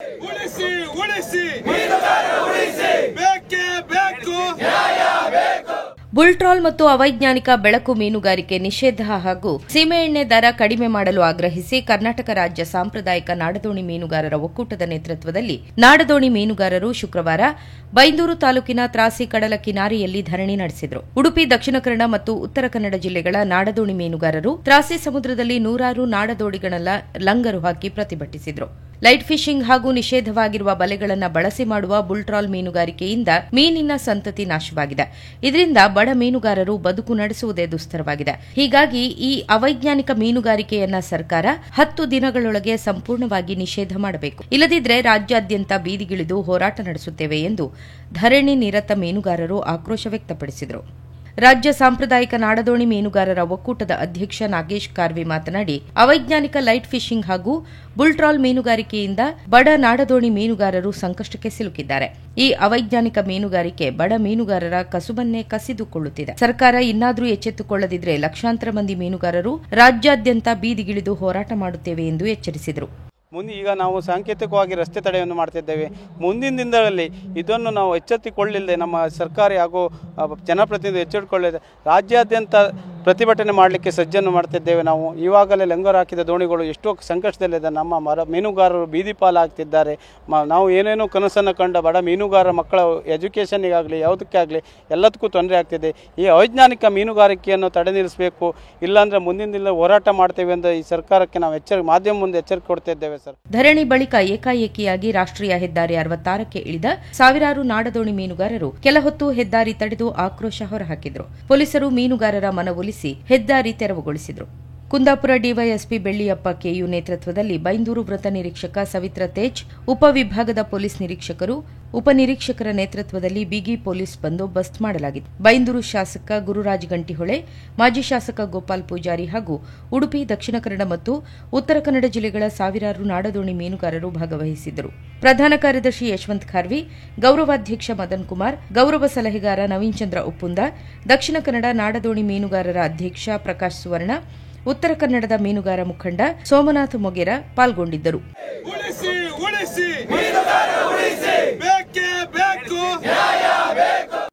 ಉಳಿಸಿ ಉಳಿಸಿ ಬೇಕೇ ಬೇಕು. ಬುಲ್ಟ್ರಾಲ್ ಮತ್ತು ಅವೈಜ್ಞಾನಿಕ ಬೆಳಕು ಮೀನುಗಾರಿಕೆ ನಿಷೇಧ ಹಾಗೂ ಸೀಮೆಎಣ್ಣೆ ದರ ಕಡಿಮೆ ಮಾಡಲು ಆಗ್ರಹಿಸಿ ಕರ್ನಾಟಕ ರಾಜ್ಯ ಸಾಂಪ್ರದಾಯಿಕ ನಾಡದೋಣಿ ಮೀನುಗಾರರ ಒಕ್ಕೂಟದ ನೇತೃತ್ವದಲ್ಲಿ ನಾಡದೋಣಿ ಮೀನುಗಾರರು ಶುಕ್ರವಾರ ಬೈಂದೂರು ತಾಲೂಕಿನ ತ್ರಾಸಿ ಕಡಲ ಕಿನಾರೆಯಲ್ಲಿ ಧರಣಿ ನಡೆಸಿದರು. ಉಡುಪಿ, ದಕ್ಷಿಣ ಕನ್ನಡ ಮತ್ತು ಉತ್ತರ ಕನ್ನಡ ಜಿಲ್ಲೆಗಳ ನಾಡದೋಣಿ ಮೀನುಗಾರರು ತ್ರಾಸಿ ಸಮುದ್ರದಲ್ಲಿ ನೂರಾರು ನಾಡದೋಣಿಗಳನ್ನ ಲಂಗರು ಹಾಕಿ ಪ್ರತಿಭಟಿಸಿದರು. ಲೈಟ್ ಫಿಶಿಂಗ್ ಹಾಗೂ ನಿಷೇಧವಾಗಿರುವ ಬಲೆಗಳನ್ನು ಬಳಸಿ ಮಾಡುವ ಬುಲ್ಟ್ರಾಲ್ ಮೀನುಗಾರಿಕೆಯಿಂದ ಮೀನಿನ ಸಂತತಿ ನಾಶವಾಗಿದೆ. ಇದರಿಂದ ಬಡ ಮೀನುಗಾರರು ಬದುಕು ನಡೆಸುವುದೇ ದುಸ್ತರವಾಗಿದೆ. ಹೀಗಾಗಿ ಈ ಅವೈಜ್ಞಾನಿಕ ಮೀನುಗಾರಿಕೆಯನ್ನ ಸರ್ಕಾರ 10 ದಿನಗಳೊಳಗೆ ಸಂಪೂರ್ಣವಾಗಿ ನಿಷೇಧ ಮಾಡಬೇಕು. ಇಲ್ಲದಿದ್ದರೆ ರಾಜ್ಯಾದ್ಯಂತ ಬೀದಿಗಿಳಿದು ಹೋರಾಟ ನಡೆಸುತ್ತೇವೆ ಎಂದು ಧರಣಿ ನಿರತ ಮೀನುಗಾರರು ಆಕ್ರೋಶ ವ್ಯಕ್ತಪಡಿಸಿದರು. ರಾಜ್ಯ ಸಾಂಪ್ರದಾಯಿಕ ನಾಡದೋಣಿ ಮೀನುಗಾರರ ಒಕ್ಕೂಟದ ಅಧ್ಯಕ್ಷ ನಾಗೇಶ್ ಕಾರ್ವಿ ಮಾತನಾಡಿ, ಅವೈಜ್ಞಾನಿಕ ಲೈಟ್ ಫಿಶಿಂಗ್ ಹಾಗೂ ಬುಲ್ಟ್ರಾಲ್ ಮೀನುಗಾರಿಕೆಯಿಂದ ಬಡ ನಾಡದೋಣಿ ಮೀನುಗಾರರು ಸಂಕಷ್ಟಕ್ಕೆ ಸಿಲುಕಿದ್ದಾರೆ. ಈ ಅವೈಜ್ಞಾನಿಕ ಮೀನುಗಾರಿಕೆ ಬಡ ಮೀನುಗಾರರ ಕಸುಬನ್ನೇ ಕಸಿದುಕೊಳ್ಳುತ್ತಿದೆ. ಸರ್ಕಾರ ಇನ್ನಾದರೂ ಎಚ್ಚೆತ್ತುಕೊಳ್ಳದಿದ್ದರೆ ಲಕ್ಷಾಂತರ ಮಂದಿ ಮೀನುಗಾರರು ರಾಜ್ಯಾದ್ಯಂತ ಬೀದಿಗಿಳಿದು ಹೋರಾಟ ಮಾಡುತ್ತೇವೆ ಎಂದು ಎಚ್ಚರಿಸಿದರು. ಈಗ ನಾವು ಸಾಂಕೇತಿಕವಾಗಿ ರಸ್ತೆ ತಡೆಯನ್ನು ಮಾಡ್ತಿದ್ದೇವೆ. ಮುಂದಿನ ದಿನಗಳಲ್ಲಿ ಇದನ್ನು ನಾವು ಎಚ್ಚೆತ್ತುಕೊಳ್ಳಿಲ್ಲದೆ ನಮ್ಮ ಸರ್ಕಾರ ಹಾಗೂ ಜನಪ್ರತಿನಿಧಿ ಎಚ್ಚೆತ್ತುಕೊಳ್ಳದೆ ರಾಜ್ಯಾದ್ಯಂತ ಪ್ರತಿಭಟನೆ ಮಾಡಲಿಕ್ಕೆ ಸಜ್ಜನ್ನು ಮಾಡ್ತಿದ್ದೇವೆ. ನಾವು ಈವಾಗಲೇ ಲಂಗರು ಹಾಕಿದ ದೋಣಿಗಳು ಎಷ್ಟೋ ಸಂಕಷ್ಟದಲ್ಲಿದೆ. ನಮ್ಮ ಮೀನುಗಾರರು ಬೀದಿ ಪಾಲಾಗ್ತಿದ್ದಾರೆ. ನಾವು ಏನೇನೋ ಕನಸನ್ನು ಕಂಡ ಬಡ ಮೀನುಗಾರರ ಮಕ್ಕಳ ಎಜುಕೇಷನ್ನಿಗಾಗಲಿ ಯಾವುದಕ್ಕೆ ಆಗಲಿ ಎಲ್ಲದಕ್ಕೂ ತೊಂದರೆ ಆಗ್ತಿದೆ. ಈ ಅವೈಜ್ಞಾನಿಕ ಮೀನುಗಾರಿಕೆಯನ್ನು ತಡೆ ನಿಲ್ಲಿಸಬೇಕು, ಇಲ್ಲಾಂದರೆ ಮುಂದಿನ ದಿನ ಹೋರಾಟ ಮಾಡ್ತೇವೆ ಎಂದು ಈ ಸರ್ಕಾರಕ್ಕೆ ನಾವು ಮಾಧ್ಯಮ ಮುಂದೆ ಎಚ್ಚರಿಕೆ ಕೊಡ್ತಿದ್ದೇವೆ. ಧರಣಿ ಬಳಿಕ ಏಕಾಏಕಿಯಾಗಿ ರಾಷ್ಟ್ರೀಯ ಹೆದ್ದಾರಿ 66ಕ್ಕೆ ಇಳಿದ ಸಾವಿರಾರು ನಾಡದೋಣಿ ಮೀನುಗಾರರು ಕೆಲಹೊತ್ತು ಹೆದ್ದಾರಿ ತಡೆದು ಆಕ್ರೋಶ ಹೊರಹಾಕಿದರು. ಪೊಲೀಸರು ಮೀನುಗಾರರ ಮನವೊಲಿಸಿ ಹೆದ್ದಾರಿ ತೆರವುಗೊಳಿಸಿದರು. ಕುಂದಾಪುರ ಡಿವೈಎಸ್ಪಿ ಬೆಳ್ಳಿಯಪ್ಪ ಕೆಯು ನೇತೃತ್ವದಲ್ಲಿ ಬೈಂದೂರು ವೃತ್ತ ನಿರೀಕ್ಷಕ ಸವಿತ್ರ ತೇಜ್, ಉಪವಿಭಾಗದ ಪೊಲೀಸ್ ನಿರೀಕ್ಷಕರು, ಉಪನಿರೀಕ್ಷಕರ ನೇತೃತ್ವದಲ್ಲಿ ಬಿಗಿ ಪೊಲೀಸ್ ಬಂದೋಬಸ್ತ್ ಮಾಡಲಾಗಿತ್ತು. ಬೈಂದೂರು ಶಾಸಕ ಗುರುರಾಜ್ ಗಂಟಿಹೊಳೆ, ಮಾಜಿ ಶಾಸಕ ಗೋಪಾಲ್ ಪೂಜಾರಿ ಹಾಗೂ ಉಡುಪಿ, ದಕ್ಷಿಣ ಕನ್ನಡ ಮತ್ತು ಉತ್ತರ ಕನ್ನಡ ಜಿಲ್ಲೆಗಳ ಸಾವಿರಾರು ನಾಡದೋಣಿ ಮೀನುಗಾರರು ಭಾಗವಹಿಸಿದ್ದರು. ಪ್ರಧಾನ ಕಾರ್ಯದರ್ಶಿ ಯಶವಂತ್ ಖಾರ್ವಿ, ಗೌರವಾಧ್ಯಕ್ಷ ಮದನ್ ಕುಮಾರ್, ಗೌರವ ಸಲಹೆಗಾರ ನವೀನ್ ಚಂದ್ರ ಉಪ್ಪುಂದ, ದಕ್ಷಿಣ ಕನ್ನಡ ನಾಡದೋಣಿ ಮೀನುಗಾರರ ಅಧ್ಯಕ್ಷ ಪ್ರಕಾಶ್ ಸುವರ್ಣ, ಉತ್ತರ ಕನ್ನಡದ ಮೀನುಗಾರ ಮುಖಂಡ ಸೋಮನಾಥ್ ಮೊಗೇರ ಪಾಲ್ಗೊಂಡಿದ್ದರು. ಉಳಿಸಿ ಉಳಿಸಿ ಬೇಕೇ ಬೇಕು.